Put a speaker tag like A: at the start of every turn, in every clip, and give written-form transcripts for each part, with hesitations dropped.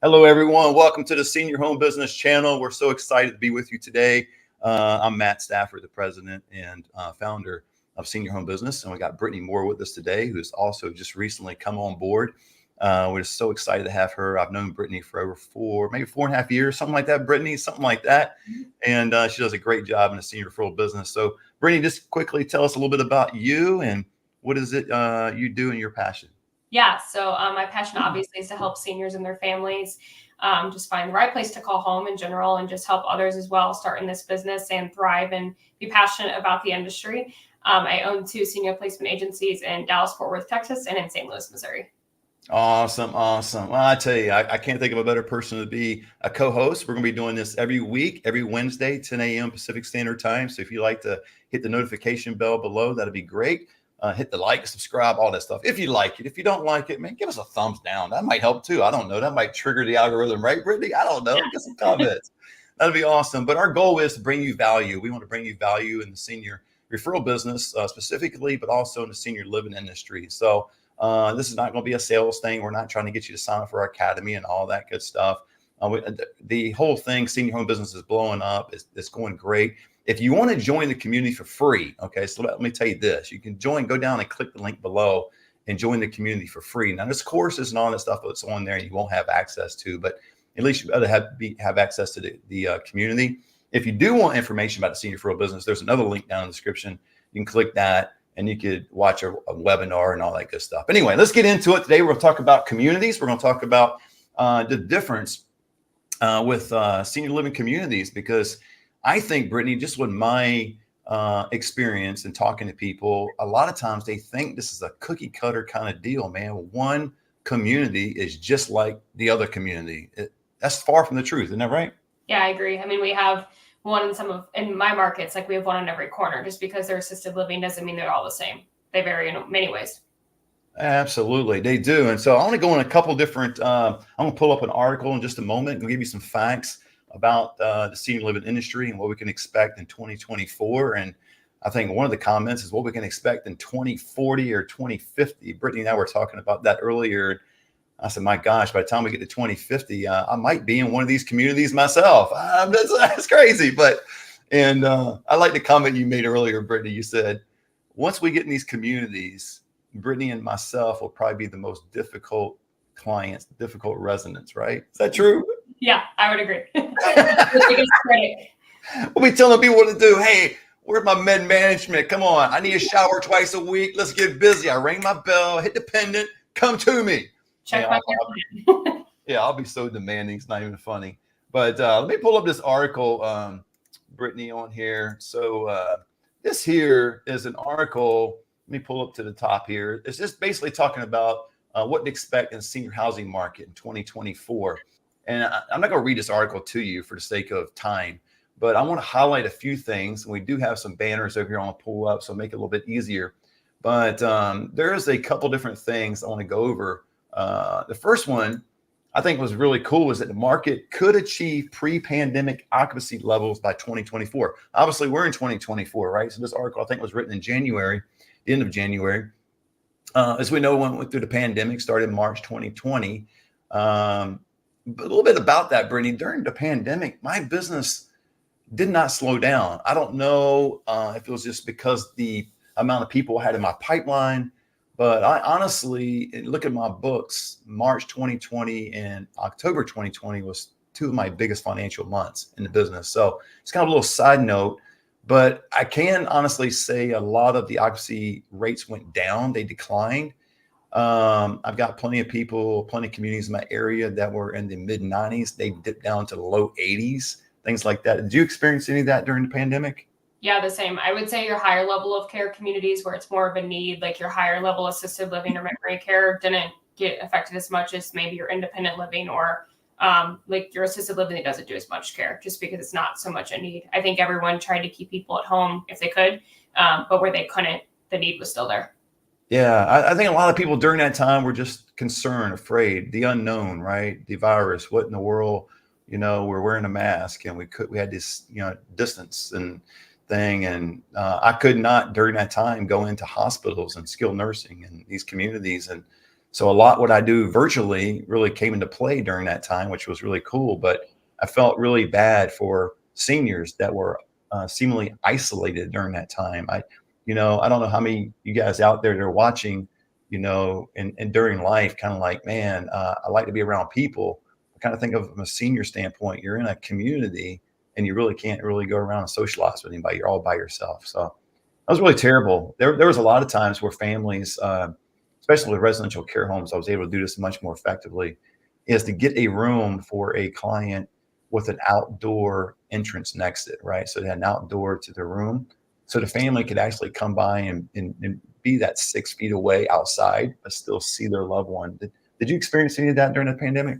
A: Hello, everyone. Welcome to the Senior Home Business Channel. We're so excited to be with you today. I'm Matt Stafford, the president and founder of Senior Home Business. And we got Brittany Moore with us today, who's also just recently come on board. We're just so excited to have her. I've known Brittany for over maybe 4.5 years, something like that, Brittany, something like that. And she does a great job in the senior referral business. So, Brittany, just quickly tell us a little bit about you and what is it you do and your passion?
B: Yeah, so my passion obviously is to help seniors and their families just find the right place to call home in general, and just help others as well start in this business and thrive and be passionate about the industry. I own 2 senior placement agencies in Dallas, Fort Worth, Texas, and in St. Louis, Missouri.
A: Awesome. Well, I tell you, I can't think of a better person to be a co-host. We're going to be doing this every week, every Wednesday, 10 a.m. Pacific Standard Time. So if you like to hit the notification bell below, that'd be great. Hit the like, subscribe, all that stuff. If you like it, if you don't like it, man, give us a thumbs down. That might help too. I don't know. That might trigger the algorithm, right, Brittany? I don't know. Get some comments. That'd be awesome. But our goal is to bring you value. We want to bring you value in the senior referral business specifically, but also in the senior living industry. So this is not going to be a sales thing. We're not trying to get you to sign up for our academy and all that good stuff. The whole thing, senior home business, is blowing up. It's going great. If you want to join the community for free, okay, so let me tell you this. You can go down and click the link below and join the community for free. Now, there's courses and all that stuff that's on there you won't have access to, but at least you better have access to the community. If you do want information about the senior referral business, there's another link down in the description. You can click that and you could watch a webinar and all that good stuff. Anyway, let's get into it. Today, we're going to talk about communities. We're going to talk about the difference with senior living communities, because I think, Brittany, just with my experience and talking to people, a lot of times they think this is a cookie cutter kind of deal, man. One community is just like the other community. That's far from the truth. Isn't that right?
B: Yeah, I agree. I mean, we have one in my markets, like we have one on every corner. Just because they're assisted living doesn't mean they're all the same. They vary in many ways.
A: Absolutely, they do. And so I want to go in a couple different, I'm going to pull up an article in just a moment and give you some facts about the senior living industry and what we can expect in 2024. And I think one of the comments is what we can expect in 2040 or 2050. Brittany and I were talking about that earlier. I said, my gosh, by the time we get to 2050, I might be in one of these communities myself. That's crazy. And I like the comment you made earlier, Brittany. You said, once we get in these communities, Brittany and myself will probably be the most difficult clients, difficult residents, right? Is that true?
B: Yeah, I would agree.
A: We'll be telling people what to do. Hey, where's my med management? Come on. I need a shower twice a week. Let's get busy. I ring my bell, hit the pendant, come to me.
B: Check
A: I'll be so demanding. It's not even funny. But let me pull up this article, Brittany, on here. So this here is an article. Let me pull up to the top here. It's just basically talking about what to expect in the senior housing market in 2024. And I'm not going to read this article to you for the sake of time, but I want to highlight a few things. We do have some banners over here on the pull up, so make it a little bit easier. But there's a couple different things I want to go over. The first one I think was really cool is that the market could achieve pre-pandemic occupancy levels by 2024. Obviously, we're in 2024, right? So this article, I think, was written in January, the end of January. As we know, went through the pandemic, started in March 2020. But a little bit about that, Brittany. During the pandemic, my business did not slow down. I don't know if it was just because the amount of people I had in my pipeline, but I honestly, look at my books, March 2020 and October 2020 was 2 of my biggest financial months in the business. So it's kind of a little side note, but I can honestly say a lot of the occupancy rates went down. They declined. I've got plenty of communities in my area that were in the mid 90s. They dipped down to the low 80s, things like that. Did you experience any of that during the pandemic?
B: Yeah, the same. I would say your higher level of care communities where it's more of a need, like your higher level assisted living or memory care, didn't get affected as much as maybe your independent living or like your assisted living that doesn't do as much care, just because it's not so much a need. I think everyone tried to keep people at home if they could, but where they couldn't, the need was still there.
A: Yeah, I think a lot of people during that time were just concerned, afraid, the unknown, right? The virus, what in the world, we're wearing a mask and we had this, distance and thing. And I could not during that time go into hospitals and skilled nursing in these communities. And So a lot what I do virtually really came into play during that time, which was really cool. But I felt really bad for seniors that were seemingly isolated during that time. I don't know how many you guys out there that are watching, and during life, kind of like, man, I like to be around people. I kind of think of from a senior standpoint, you're in a community and you really can't really go around and socialize with anybody. You're all by yourself. So that was really terrible. There was a lot of times where families, especially with residential care homes, I was able to do this much more effectively, is to get a room for a client with an outdoor entrance and exit, right? So they had an outdoor to the room. So the family could actually come by and be that 6 feet away outside, but still see their loved one. Did you experience any of that during the pandemic?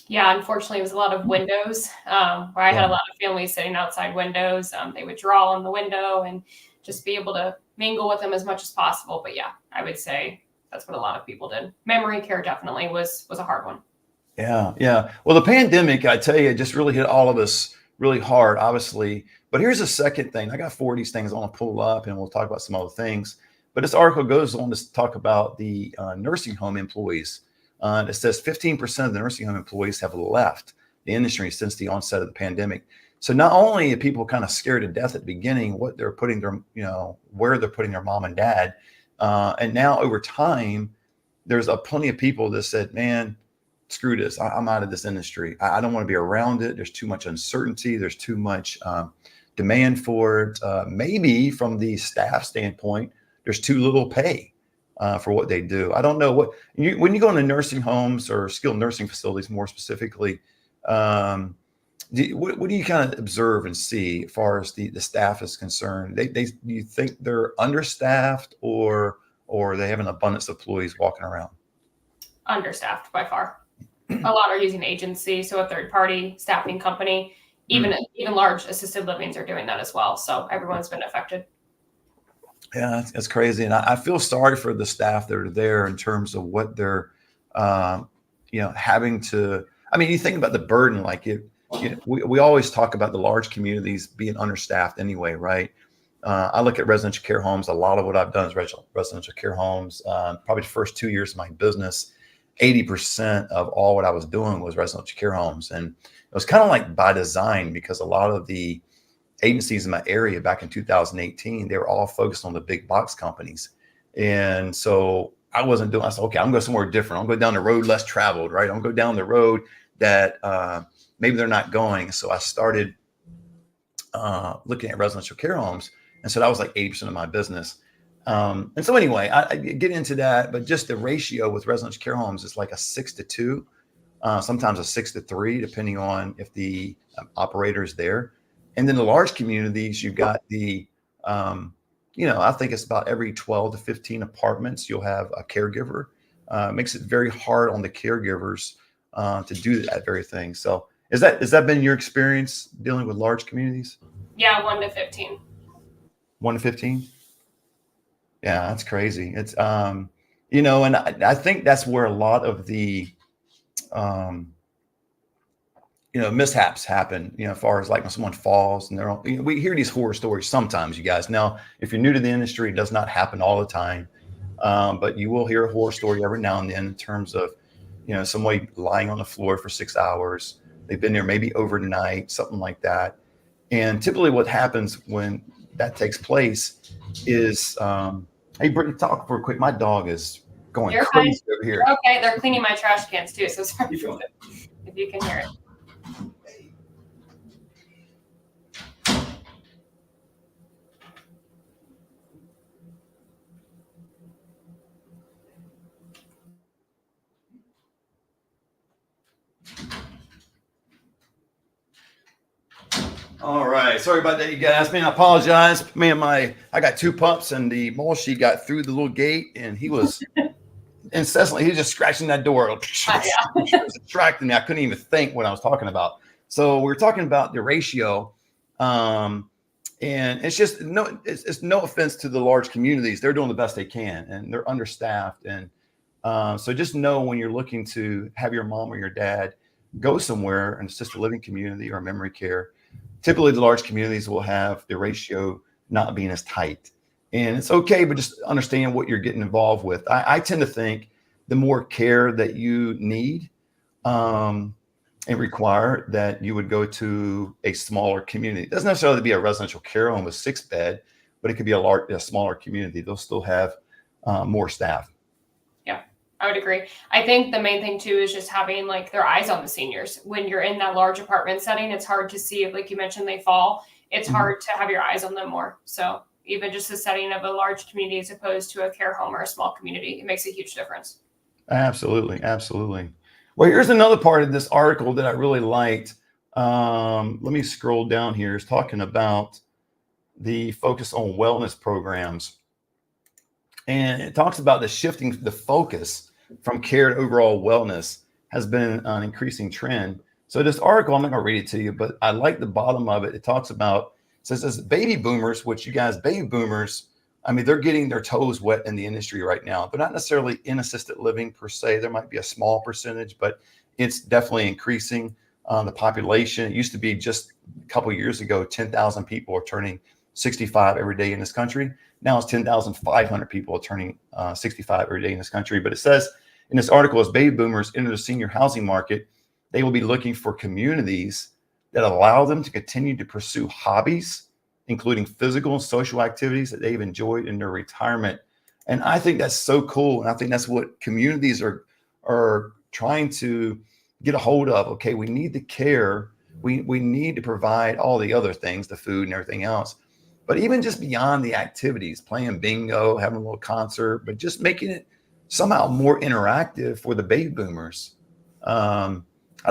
B: Yeah, unfortunately, it was a lot of windows where I had a lot of families sitting outside windows. They would draw on the window and just be able to mingle with them as much as possible. But yeah, I would say that's what a lot of people did. Memory care definitely was a hard one.
A: Yeah, yeah. Well, the pandemic, I tell you, just really hit all of us really hard, obviously. But here's the second thing. I got 4 of these things I want to pull up, and we'll talk about some other things. But this article goes on to talk about the nursing home employees. It says 15% of the nursing home employees have left the industry since the onset of the pandemic. So not only are people kind of scared to death at the beginning, what they're putting their, where they're putting their mom and dad, and now over time, there's plenty of people that said, man, screw this. I'm out of this industry. I don't want to be around it. There's too much uncertainty. There's too much demand for it. Maybe from the staff standpoint, there's too little pay for what they do. I don't know when you go into nursing homes or skilled nursing facilities, more specifically, what do you kind of observe and see as far as the staff is concerned? Do you think they're understaffed or they have an abundance of employees walking around?
B: Understaffed by far. A lot are using agency, so a third-party staffing company. Even large assisted livings are doing that as well. So everyone's been affected.
A: Yeah, that's crazy, and I feel sorry for the staff that are there in terms of what they're, having to. I mean, you think about the burden. Like we always talk about the large communities being understaffed anyway, right? I look at residential care homes. A lot of what I've done is residential care homes. Probably the first 2 years of my business, 80% of all what I was doing was residential care homes. And it was kind of like by design, because a lot of the agencies in my area back in 2018, they were all focused on the big box companies. And so I said, okay, I'm going somewhere different. I'll go down the road less traveled, right? I'll go down the road that maybe they're not going. So I started looking at residential care homes. And so that was like 80% of my business. And so anyway, I get into that, but just the ratio with residential care homes is like a 6-2, sometimes a 6-3, depending on if the operator is there. And then the large communities, you've got I think it's about every 12 to 15 apartments, you'll have a caregiver. Makes it very hard on the caregivers to do that very thing. So has that been your experience dealing with large communities?
B: Yeah, 1 to 15.
A: 1 to 15? Yeah, that's crazy. It's, and I think that's where a lot of the, mishaps happen, as far as like when someone falls and we hear these horror stories sometimes, you guys. Now, if you're new to the industry, it does not happen all the time. But you will hear a horror story every now and then in terms of, somebody lying on the floor for 6 hours. They've been there maybe overnight, something like that. And typically what happens when that takes place is, hey, Brittany, talk for a quick. My dog is going
B: You're
A: crazy
B: fine.
A: over here.
B: You're okay. They're cleaning my trash cans too. So sorry if you can hear it.
A: All right. Sorry about that, you guys. Man, I apologize. Man, I got 2 pups, and the mole sheep got through the little gate, and he was incessantly, he was just scratching that door. It was distracting me. I couldn't even think what I was talking about. So we were talking about the ratio. And it's just it's no offense to the large communities. They're doing the best they can, and they're understaffed. And so just know when you're looking to have your mom or your dad go somewhere, an assisted living community or memory care, typically the large communities will have the ratio not being as tight. And it's okay, but just understand what you're getting involved with. I tend to think the more care that you need and require, that you would go to a smaller community. It doesn't necessarily be a residential care home with 6 bed, but it could be a smaller community. They'll still have more staff.
B: Yeah, I would agree. I think the main thing too is just having like their eyes on the seniors. When you're in that large apartment setting, it's hard to see if, like you mentioned, they fall. It's hard to have your eyes on them more. So even just the setting of a large community as opposed to a care home or a small community, it makes a huge difference.
A: Absolutely. Absolutely. Well, here's another part of this article that I really liked. Let me scroll down here. It's talking about the focus on wellness programs. And it talks about the shifting the focus from care to overall wellness has been an increasing trend. So this article, I'm not going to read it to you, but I like the bottom of it. It talks about, it says as baby boomers, which you guys, baby boomers, I mean, they're getting their toes wet in the industry right now. They're not necessarily in assisted living per se. There might be a small percentage, but it's definitely increasing the population. It used to be just a couple of years ago, 10,000 people are turning 65 every day in this country. Now it's 10,500 people are turning 65 every day in this country. But it says in this article, as baby boomers enter the senior housing market, they will be looking for communities that allow them to continue to pursue hobbies, including physical and social activities that they've enjoyed in their retirement. And I think that's so cool. And I think that's what communities are trying to get a hold of. Okay, we need the care. We need to provide all the other things, the food and everything else. But even just beyond the activities, playing bingo, having a little concert, but just making it somehow more interactive for the baby boomers. I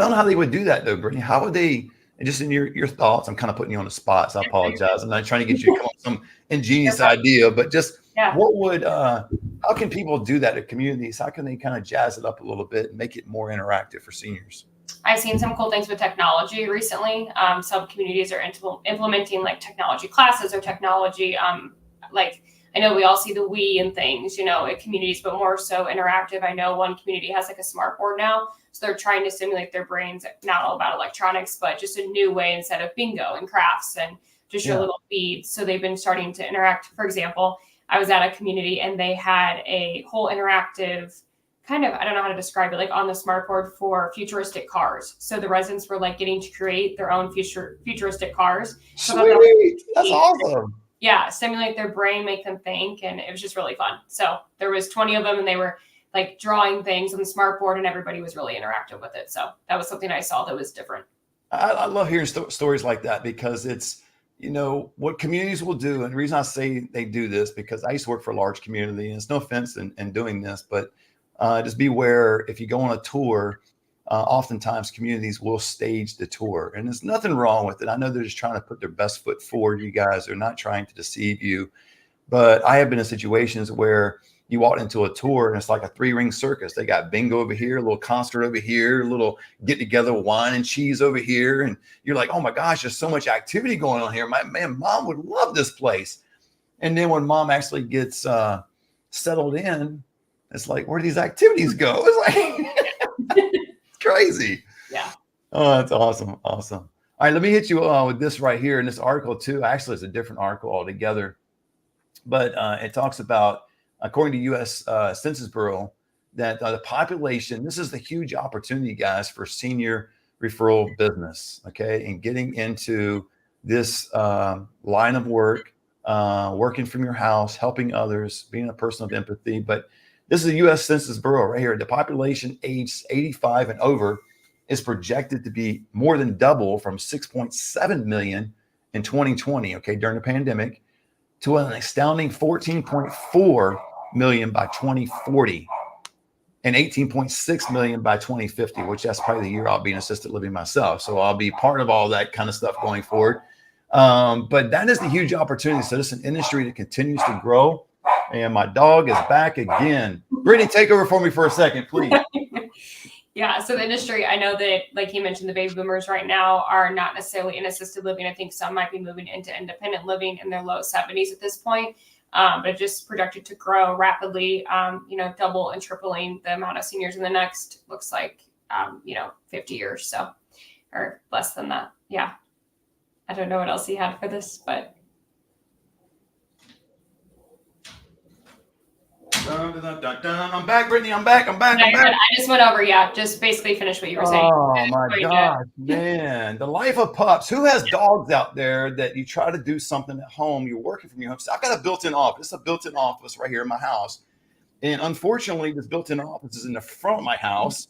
A: don't know how they would do that though, Brittany. How would they, and just in your thoughts, I'm kind of putting you on the spot, so I apologize. I'm not trying to get you to come up with some ingenious idea, but just what would, how can people do that at communities? How can they kind of jazz it up a little bit and make it more interactive for seniors?
B: I've seen some cool things with technology recently. Some communities are implementing like technology classes or technology. Like I know we all see the Wii and things, at communities, but more so interactive. I know one community has like a smart board now. So they're trying to stimulate their brains, not all about electronics, but just a new way instead of bingo and crafts and just your little beads. So they've been starting to interact. For example, I was at a community and they had a whole interactive kind of, I don't know how to describe it, like on the smart board for futuristic cars. So the residents were like getting to create their own futuristic cars.
A: Sweet. That's awesome.
B: Yeah, stimulate their brain, make them think, and it was just really fun. So there was 20 of them and they were like drawing things on the smart board and everybody was really interactive with it. So that was something I saw that was different.
A: I love hearing stories like that because it's, what communities will do. And the reason I say they do this, because I used to work for a large community, and it's no offense in doing this, but just beware if you go on a tour, oftentimes communities will stage the tour, and there's nothing wrong with it. I know they're just trying to put their best foot forward. You guys are not trying to deceive you, but I have been in situations where you walk into a tour and it's like a 3-ring circus. They got bingo over here, a little concert over here, a little get together, wine and cheese over here. And you're like, oh my gosh, there's so much activity going on here. Mom would love this place. And then when mom actually gets settled in, it's like, where do these activities go? It's like, it's crazy.
B: Yeah.
A: Oh, that's awesome. Awesome. All right, let me hit you with this right here in this article too. Actually, it's a different article altogether, but it talks about, according to U.S. Census Bureau, that the population, this is the huge opportunity, guys, for senior referral business, okay, and getting into this line of work, working from your house, helping others, being a person of empathy. But this is the U.S. Census Bureau right here. The population aged 85 and over is projected to be more than double from 6.7 million in 2020, okay, during the pandemic, to an astounding 14.4 million by 2040 and 18.6 million by 2050, which that's probably the year I'll be in assisted living myself. So I'll be part of all that kind of stuff going forward. But that is the huge opportunity. So this is an industry that continues to grow. And my dog is back again. Brittany, take over for me for a second, please.
B: Yeah. So the industry, I know that, like you mentioned, the baby boomers right now are not necessarily in assisted living. I think some might be moving into independent living in their low 70s at this point. But it's just projected to grow rapidly, double and tripling the amount of seniors in the next, looks like, 50 years. So, or less than that. Yeah. I don't know what else he had for this, but.
A: I'm back, Brittany. I'm back.
B: I just went over. Yeah, just basically finish what you were saying.
A: Oh my gosh, man. The life of pups. Who has dogs out there that you try to do something at home? You're working from your home. So I've got a built-in office. It's a built-in office right here in my house. And unfortunately, this built-in office is in the front of my house.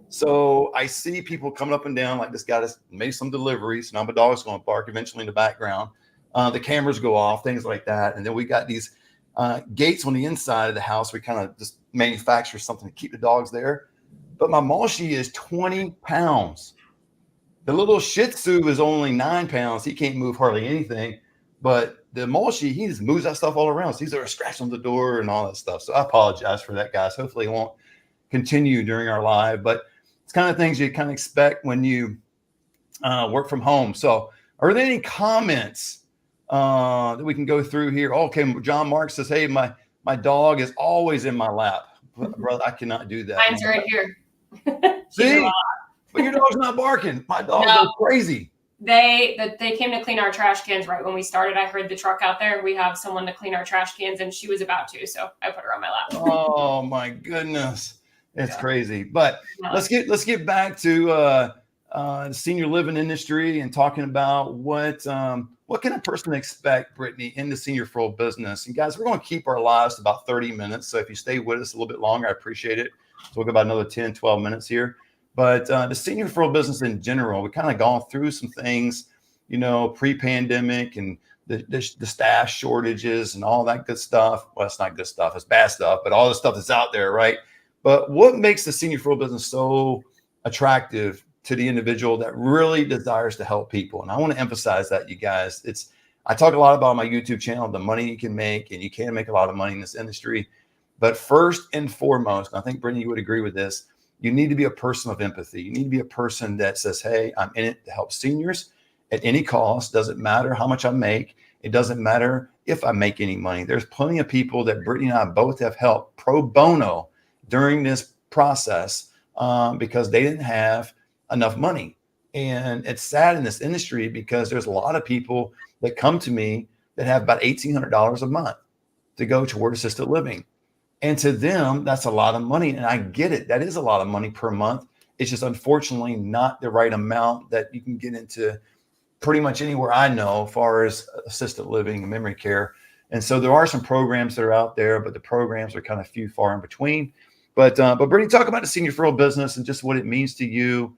A: So I see people coming up and down, like this guy just made some deliveries. Now my dog's going to bark eventually in the background. The cameras go off, things like that. And then we got these gates on the inside of the house. We kind of just manufacture something to keep the dogs there. But my Malshi is 20 pounds. The little Shih Tzu is only 9 pounds. He can't move hardly anything. But the Malshi, he just moves that stuff all around. So he's there scratching on the door and all that stuff. So I apologize for that, guys. Hopefully it won't continue during our live. But it's kind of things you kind of expect when you work from home. So are there any comments that we can go through here? Okay, John Mark says, hey, my dog is always in my lap. Brother, I cannot do that.
B: Mine's right here.
A: See? But your dog's not barking. My dog goes crazy.
B: They came to clean our trash cans right when we started. I heard the truck out there. We have someone to clean our trash cans, and she was about to, so I put her on my lap.
A: Oh my goodness, it's crazy. But let's get back to the senior living industry and talking about what can a person expect, Brittany, in the senior referral business. And guys, we're going to keep our lives to about 30 minutes. So if you stay with us a little bit longer, I appreciate it. So we'll go about another 10, 12 minutes here. But the senior referral business in general, we kind of gone through some things, pre-pandemic and the staff shortages and all that good stuff. Well, it's not good stuff. It's bad stuff, but all the stuff that's out there, right? But what makes the senior referral business so attractive to the individual that really desires to help people? And I want to emphasize that, you guys. I talk a lot about on my YouTube channel, the money you can make, and you can make a lot of money in this industry. But first and foremost, and I think, Brittany, you would agree with this, you need to be a person of empathy. You need to be a person that says, hey, I'm in it to help seniors at any cost. Doesn't matter how much I make. It doesn't matter if I make any money. There's plenty of people that Brittany and I both have helped pro bono during this process because they didn't have enough money. And it's sad in this industry because there's a lot of people that come to me that have about $1,800 a month to go toward assisted living. And to them, that's a lot of money. And I get it. That is a lot of money per month. It's just unfortunately not the right amount that you can get into pretty much anywhere I know as far as assisted living and memory care. And so there are some programs that are out there, but the programs are kind of few, far in between. But Brittany, talk about the senior referral business and just what it means to you,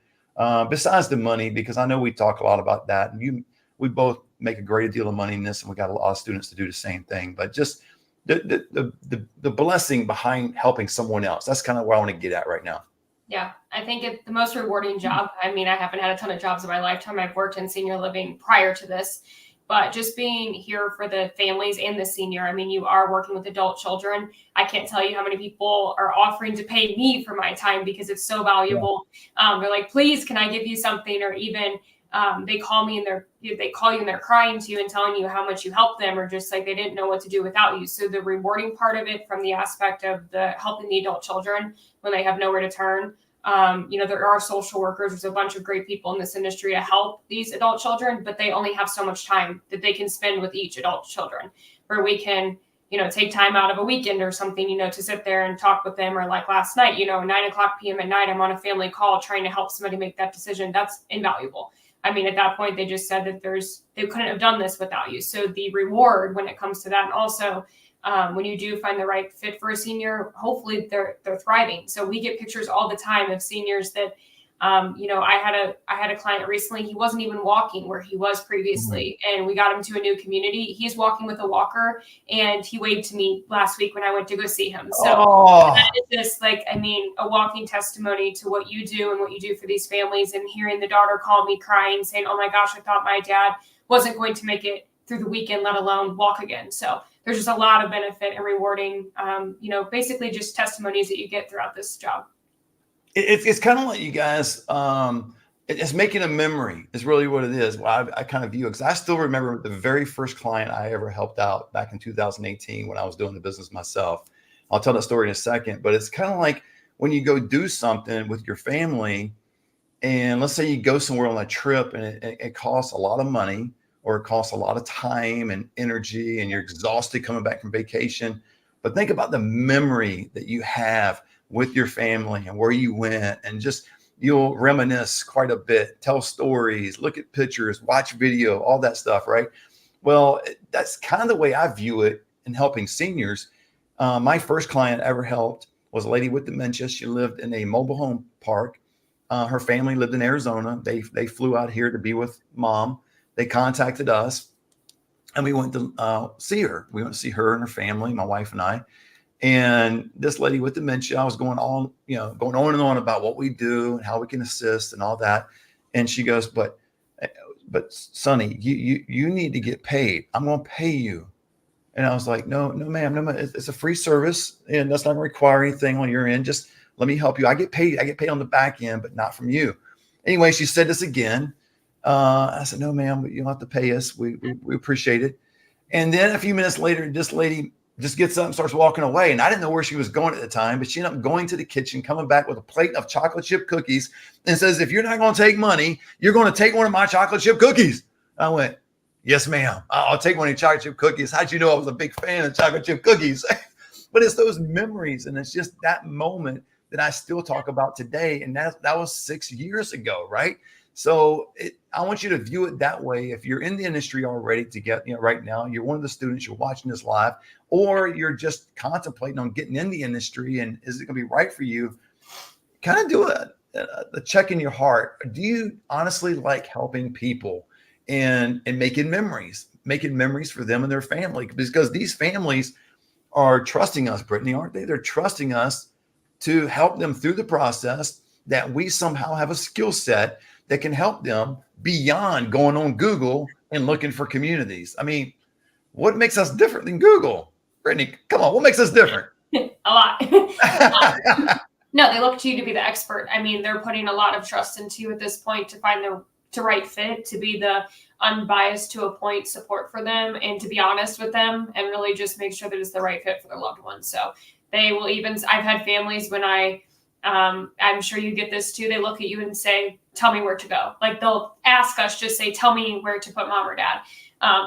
A: besides the money, because I know we talk a lot about that. And we both make a great deal of money in this, and we got a lot of students to do the same thing. But just the blessing behind helping someone else. That's kind of where I want to get at right now.
B: Yeah, I think it's the most rewarding job. I mean, I haven't had a ton of jobs in my lifetime. I've worked in senior living prior to this, but just being here for the families and the senior, I mean, you are working with adult children. I can't tell you how many people are offering to pay me for my time because it's so valuable. Yeah. They're like, please, can I give you something? Or even they call me and they call you and they're crying to you and telling you how much you helped them, or just like they didn't know what to do without you. So the rewarding part of it, from the aspect of the helping the adult children when they have nowhere to turn. There are social workers. There's a bunch of great people in this industry to help these adult children, but they only have so much time that they can spend with each adult children, where we can, take time out of a weekend or something, to sit there and talk with them. Or like last night, 9:00 p.m. at night, I'm on a family call trying to help somebody make that decision. That's invaluable. I mean, at that point, they just said that they couldn't have done this without you. So the reward when it comes to that, and also when you do find the right fit for a senior, hopefully they're thriving. So we get pictures all the time of seniors that, I had a client recently. He wasn't even walking where he was previously, and we got him to a new community. He's walking with a walker, and he waved to me last week when I went to go see him. So that is just a walking testimony to what you do and what you do for these families. And hearing the daughter call me crying, saying, "Oh my gosh, I thought my dad wasn't going to make it through the weekend, let alone walk again." So there's just a lot of benefit and rewarding, basically just testimonies that you get throughout this job.
A: It's kind of like, you guys, it's making a memory is really what it is. Well, I kind of view it, because I still remember the very first client I ever helped out back in 2018 when I was doing the business myself. I'll tell that story in a second, but it's kind of like when you go do something with your family, and let's say you go somewhere on a trip and it costs a lot of money, or it costs a lot of time and energy, and you're exhausted coming back from vacation. but think about the memory that you have with your family and where you went, and just you'll reminisce quite a bit, tell stories, look at pictures, watch video, all that stuff, right? Well, that's kind of the way I view it in helping seniors. My first client I ever helped was a lady with dementia. She lived in a mobile home park. Her family lived in Arizona. They flew out here to be with mom. They contacted us, and we went to see her. We went to see her and her family, my wife and I. And this lady with dementia, I was going on and on about what we do and how we can assist and all that. And she goes, but Sonny, you need to get paid. I'm going to pay you. And I was like, no, ma'am, no, ma'am. It's a free service, and that's not going to require anything on your end. Just let me help you. I get paid on the back end, but not from you. Anyway, she said this again. I said, no, ma'am, you don't have to pay us. We appreciate it. And then a few minutes later, this lady just gets up and starts walking away. And I didn't know where she was going at the time, but she ended up going to the kitchen, coming back with a plate of chocolate chip cookies, and says, if you're not going to take money, you're going to take one of my chocolate chip cookies. I went, yes, ma'am. I'll take one of your chocolate chip cookies. How'd you know I was a big fan of chocolate chip cookies? But it's those memories, and it's just that moment that I still talk about today. And that was 6 years ago, right? So I want you to view it that way. If you're in the industry already right now, you're one of the students, you're watching this live, or you're just contemplating on getting in the industry and is it going to be right for you? Kind of do a check in your heart. Do you honestly like helping people and making memories for them and their family? Because these families are trusting us, Brittany, aren't they? They're trusting us to help them through the process, that we somehow have a skill set that can help them beyond going on Google and looking for communities. I mean, what makes us different than Google? Brittany, come on, what makes us different?
B: A lot. No, they look to you to be the expert. I mean, they're putting a lot of trust into you at this point to find the right fit, to be the unbiased to a point support for them, and to be honest with them and really just make sure that it's the right fit for their loved ones. So they will I've had families when I'm sure you get this too. They look at you and say, tell me where to go. Like they'll ask us, just say, tell me where to put mom or dad.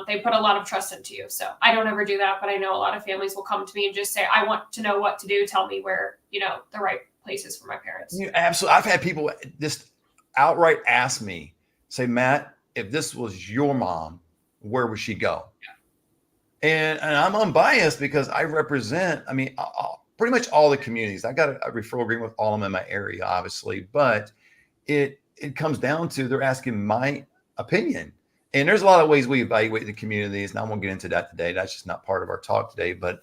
B: They put a lot of trust into you. So I don't ever do that, but I know a lot of families will come to me and just say, I want to know what to do. Tell me where, the right places for my parents.
A: Absolutely. I've had people just outright ask me, say, Matt, if this was your mom, where would she go? Yeah. And I'm unbiased because I represent, pretty much all the communities. I got a referral agreement with all of them in my area, obviously, but it comes down to they're asking my opinion. And there's a lot of ways we evaluate the communities, and I won't get into that today. That's just not part of our talk today, but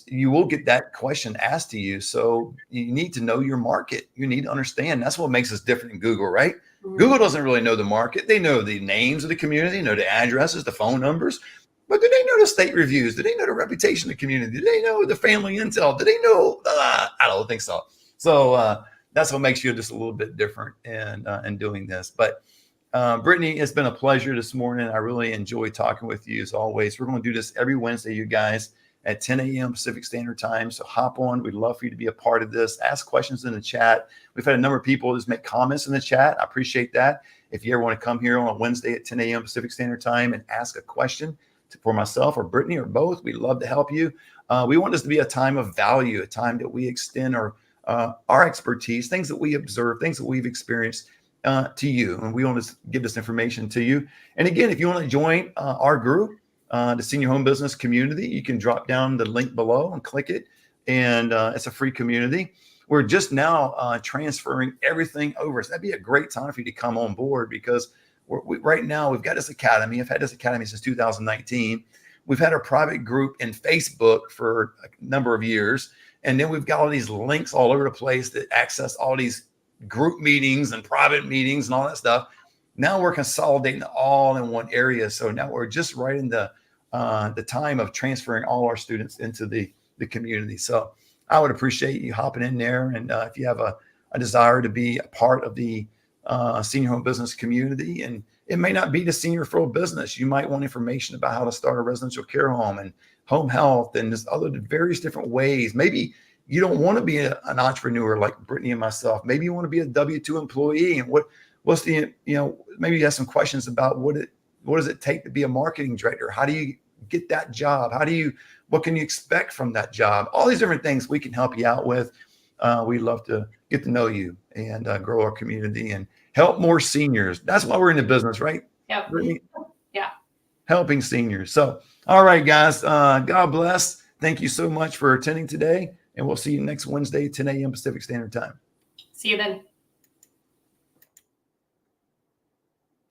A: you will get that question asked to you. So you need to know your market. You need to understand. That's what makes us different than Google, right? Mm-hmm. Google doesn't really know the market. They know the names of the community, know the addresses, the phone numbers. But do they know the state reviews? Do they know the reputation of the community? Do they know the family intel? Do they know? I don't think so. So that's what makes you just a little bit different in doing this. But Brittany, it's been a pleasure this morning. I really enjoy talking with you as always. We're going to do this every Wednesday, you guys, at 10 a.m. Pacific Standard Time. So hop on. We'd love for you to be a part of this. Ask questions in the chat. We've had a number of people just make comments in the chat. I appreciate that. If you ever want to come here on a Wednesday at 10 a.m. Pacific Standard Time and ask a question for myself or Brittany or both, we'd love to help you. We want this to be a time of value, a time that we extend our expertise, things that we observe, things that we've experienced to you. And we want to give this information to you. And again, if you want to join our group, the Senior Home Business Community, you can drop down the link below and click it. And it's a free community. We're just now transferring everything over. So that'd be a great time for you to come on board, because right now we've got this academy. I've had this academy since 2019. We've had our private group in Facebook for a number of years. And then we've got all these links all over the place that access all these group meetings and private meetings and all that stuff. Now we're consolidating all in one area. So now we're just right in the time of transferring all our students into the community. So I would appreciate you hopping in there. And if you have a desire to be a part of the Senior Home Business community, and it may not be the Senior Referral Business. You might want information about how to start a residential care home and home health and just other various different ways. Maybe you don't want to be an entrepreneur like Brittany and myself. Maybe you want to be a W-2 employee. And what's the, maybe you have some questions about what does it take to be a marketing director? How do you get that job? What can you expect from that job? All these different things we can help you out with. We'd love to get to know you and grow our community and help more seniors. That's why we're in the business, right?
B: Yep.
A: Brittany?
B: Yeah.
A: Helping seniors. So, all right, guys, God bless. Thank you so much for attending today. And we'll see you next Wednesday, 10 a.m. Pacific Standard Time.
B: See you then.